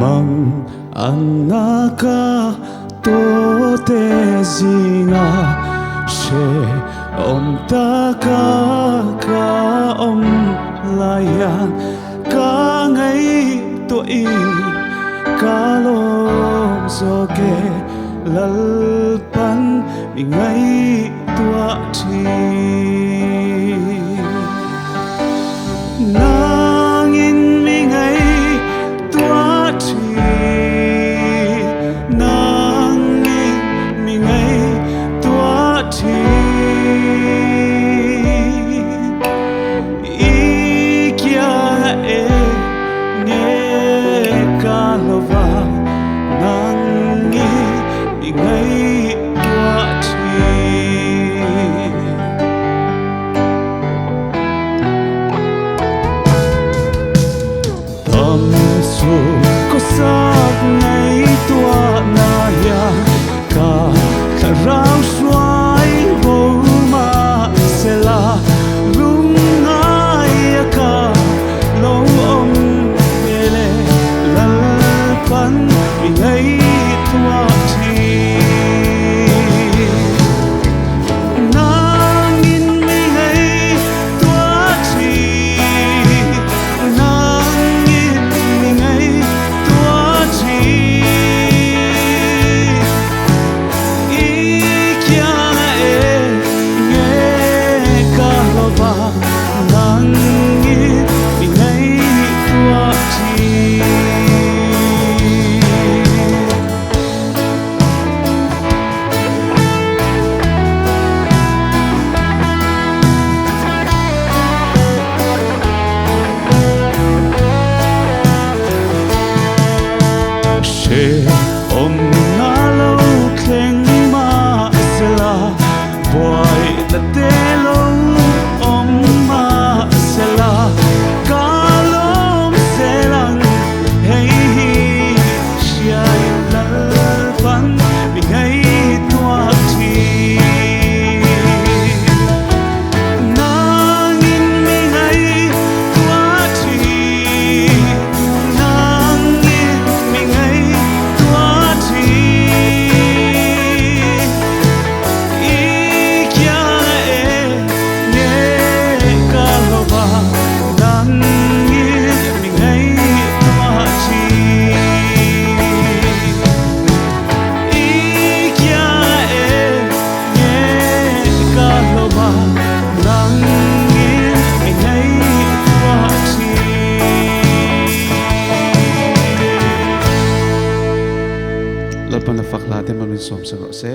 mang anaka to te zinga she om ta ka om layan ka ngai to i ka lom so ke lalpan mi ngai tua thi nangin mi ngai tua thi nangin mi ngai tua thi i kya e nge ka lova nangin mi ngai tua thi su có sắc ngày tua na ya ka rao xoay hồ ma se la lung ai ka lâu ông mele lal pan ngày tua chi om na lo khleng ma se la boy la te lo om ma se la ka lom se lang hey shai la pan mi ngai tua thi nangin mi ngai tua thi nangin mi ngai lalpan na fakla te mamin som sa se